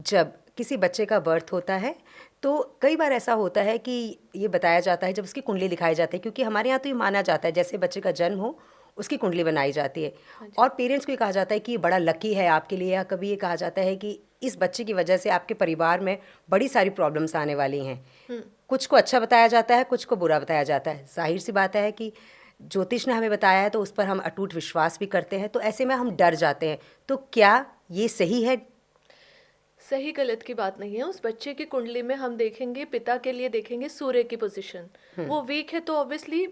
जब किसी बच्चे का बर्थ होता है तो कई बार ऐसा होता है कि ये बताया जाता है, जब उसकी कुंडली दिखाई जाती है, क्योंकि हमारे यहाँ तो ये माना जाता है जैसे बच्चे का जन्म हो उसकी कुंडली बनाई जाती है, और पेरेंट्स को ये कहा जाता है कि ये बड़ा लकी है आपके लिए, या कभी ये कहा जाता है कि इस बच्चे की वजह से आपके परिवार में बड़ी सारी प्रॉब्लम्स आने वाली हैं। कुछ को अच्छा बताया जाता है, कुछ को बुरा बताया जाता है। जाहिर सी बात है कि ज्योतिष ने हमें बताया है तो उस पर हम अटूट विश्वास भी करते हैं, तो ऐसे में हम डर जाते हैं। तो क्या ये सही है? सही गलत की बात नहीं है। उस बच्चे की कुंडली में हम देखेंगे, पिता के लिए देखेंगे सूर्य की पोजीशन, वो वीक है तो ऑब्वियसली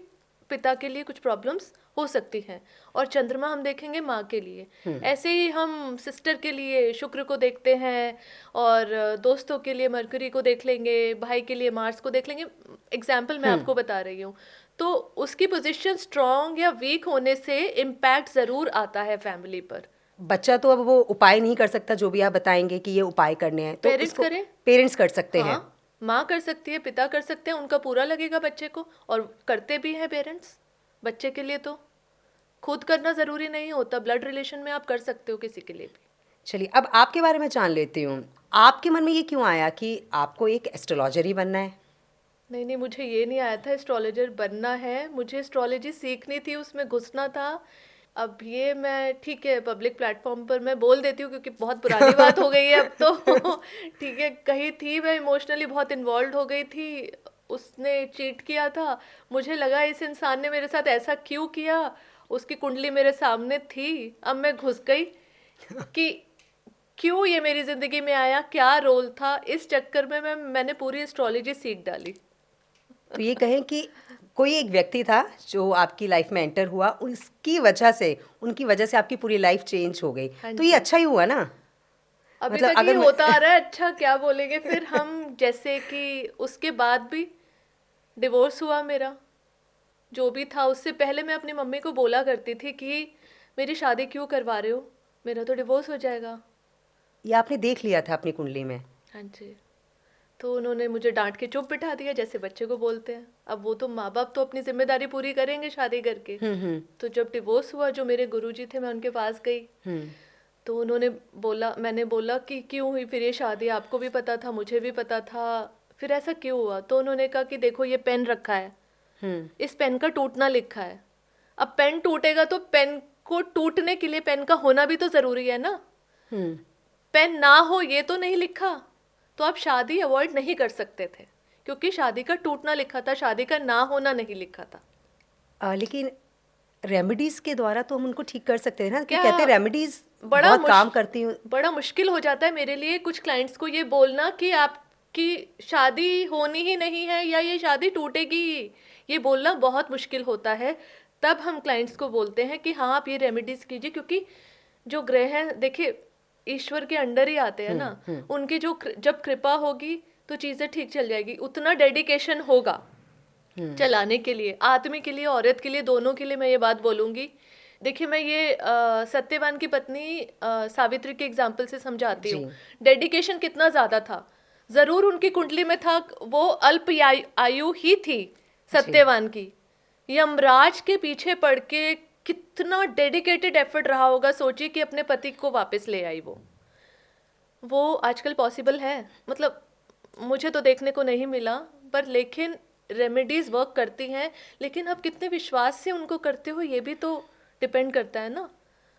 पिता के लिए कुछ प्रॉब्लम्स हो सकती हैं, और चंद्रमा हम देखेंगे माँ के लिए। ऐसे ही हम सिस्टर के लिए शुक्र को देखते हैं, और दोस्तों के लिए मरकरी को देख लेंगे, भाई के लिए मार्स को देख लेंगे। एग्जाम्पल मैं आपको बता रही हूँ। तो उसकी पोजीशन स्ट्रांग या वीक होने से इम्पैक्ट ज़रूर आता है फैमिली पर। बच्चा तो अब वो उपाय नहीं कर सकता, जो भी आप बताएंगे कि ये उपाय करने हैं तो पेरेंट्स करें, पेरेंट्स कर सकते हैं। माँ कर सकती है, पिता कर सकते हैं, उनका पूरा लगेगा बच्चे को, और करते भी हैं पेरेंट्स बच्चे के लिए। तो खुद करना ज़रूरी नहीं होता, ब्लड रिलेशन में आप कर सकते हो किसी के लिए भी। चलिए अब आपके बारे में जान लेती हूँ। आपके मन में ये क्यों आया कि आपको एक एस्ट्रोलॉजर ही बनना है? नहीं, मुझे ये नहीं आया था एस्ट्रोलॉजर बनना है, मुझे एस्ट्रोलॉजी सीखनी थी, उसमें घुसना था। अब ये मैं ठीक है पब्लिक प्लेटफॉर्म पर मैं बोल देती हूँ क्योंकि बहुत पुरानी बात हो गई है अब तो ठीक है, कहीं थी मैं इमोशनली बहुत इन्वॉल्व हो गई थी, उसने चीट किया था, मुझे लगा इस इंसान ने मेरे साथ ऐसा क्यों किया, उसकी कुंडली मेरे सामने थी। अब मैं घुस गई कि क्यों ये मेरी ज़िंदगी में आया, क्या रोल था, इस चक्कर में मैंने पूरी एस्ट्रोलॉजी सीख डाली। तो ये कहें कि कोई एक व्यक्ति था जो आपकी लाइफ में एंटर हुआ, उनकी वजह से आपकी पूरी लाइफ चेंज हो गई। तो ये अच्छा ही हुआ ना? अभी मतलब तक ये होता आ रहा है, अच्छा क्या बोलेंगे फिर हम। जैसे कि उसके बाद भी डिवोर्स हुआ मेरा, जो भी था उससे पहले मैं अपनी मम्मी को बोला करती थी कि मेरी शादी क्यों करवा रहे हो, मेरा तो डिवोर्स हो जाएगा। ये आपने देख लिया था अपनी कुंडली में? हाँ जी। तो उन्होंने मुझे डांट के चुप बिठा दिया, जैसे बच्चे को बोलते हैं। अब वो तो माँ बाप तो अपनी जिम्मेदारी पूरी करेंगे शादी करके। तो जब डिवोर्स हुआ, जो मेरे गुरुजी थे, मैं उनके पास गई तो उन्होंने बोला, मैंने बोला कि क्यों हुई फिर ये शादी, आपको भी पता था मुझे भी पता था, फिर ऐसा क्यों हुआ? तो उन्होंने कहा कि देखो ये पेन रखा है, इस पेन का टूटना लिखा है, अब पेन टूटेगा तो पेन को टूटने के लिए पेन का होना भी तो जरूरी है ना। पेन ना हो ये तो नहीं लिखा, तो आप शादी अवॉइड नहीं कर सकते थे क्योंकि शादी का टूटना लिखा था, शादी का ना होना नहीं लिखा था। लेकिन रेमेडीज के द्वारा तो हम उनको ठीक कर सकते हैं ना, कि कहते हैं रेमेडीज बहुत काम करती हैं। बड़ा मुश्किल हो जाता है मेरे लिए कुछ क्लाइंट्स को ये बोलना कि आपकी शादी होनी ही नहीं है या ये शादी टूटेगी ही, ये बोलना बहुत मुश्किल होता है। तब हम क्लाइंट्स को बोलते हैं कि हाँ आप ये रेमेडीज कीजिए, क्योंकि जो ग्रह हैं देखिए ईश्वर के अंडर ही आते हैं ना, उनकी जो जब कृपा होगी तो चीज़ें ठीक चल जाएगी। उतना डेडिकेशन होगा चलाने के लिए, आदमी के लिए औरत के लिए दोनों के लिए। मैं ये बात बोलूँगी, देखिए मैं ये सत्यवान की पत्नी सावित्री के एग्जाम्पल से समझाती हूँ। डेडिकेशन कितना ज़्यादा था, ज़रूर उनकी कुंडली में था, वो अल्प आयु ही थी सत्यवान की। यमराज के पीछे पड़ के कितना डेडिकेटेड एफर्ट रहा होगा, सोचिए कि अपने पति को वापस ले आई वो आजकल पॉसिबल है? मतलब मुझे तो देखने को नहीं मिला, पर लेकिन रेमेडीज वर्क करती हैं, लेकिन आप कितने विश्वास से उनको करते हो ये भी तो डिपेंड करता है ना।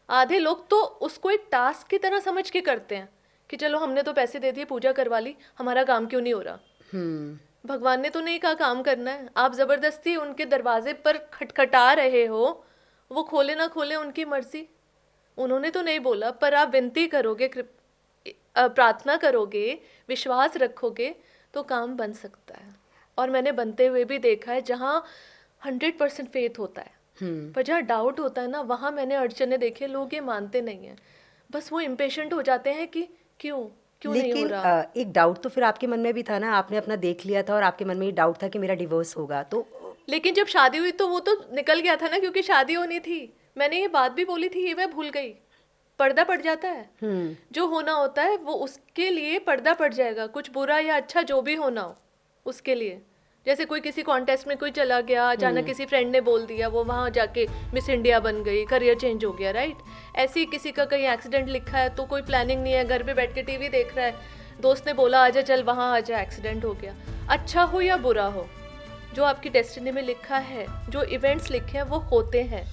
आधे लोग तो उसको एक टास्क की तरह समझ के करते हैं कि चलो हमने तो पैसे दे दिए, पूजा करवा ली, हमारा काम क्यों नहीं हो रहा। भगवान ने तो नहीं कहा काम करना है, आप जबरदस्ती उनके दरवाजे पर खटखटा रहे हो, वो खोले ना खोले उनकी मर्जी, उन्होंने तो नहीं बोला, पर आप विनती करोगे, प्रार्थना करोगे, विश्वास रखोगे तो काम बन सकता है। और मैंने बनते हुए भी देखा है जहाँ 100% फेथ होता है, पर जहाँ डाउट होता है ना, वहाँ मैंने अड़चने देखे, लोग ये मानते नहीं हैं, बस वो इम्पेशेंट हो जाते हैं कि क्यों नहीं हो रहा। एक डाउट तो फिर आपके मन में भी था ना, आपने अपना देख लिया था और आपके मन में ये डाउट था कि मेरा डिवोर्स होगा, तो लेकिन जब शादी हुई तो वो तो निकल गया था ना, क्योंकि शादी होनी थी। मैंने ये बात भी बोली थी, ये मैं भूल गई। पर्दा पड़ जाता है, जो होना होता है वो उसके लिए पर्दा पड़ जाएगा, कुछ बुरा या अच्छा जो भी होना हो उसके लिए। जैसे कोई किसी कॉन्टेस्ट में कोई चला गया, अचानक किसी फ्रेंड ने बोल दिया, वो वहाँ जाके मिस इंडिया बन गई, करियर चेंज हो गया, राइट। ऐसे ही किसी का कहीं एक्सीडेंट लिखा है तो कोई प्लानिंग नहीं है, घर पे बैठ के टीवी देख रहा है, दोस्त ने बोला आजा चल वहाँ आजा, एक्सीडेंट हो गया। अच्छा हो या बुरा हो, जो आपकी डेस्टिनी में लिखा है, जो इवेंट्स लिखे हैं वो होते हैं।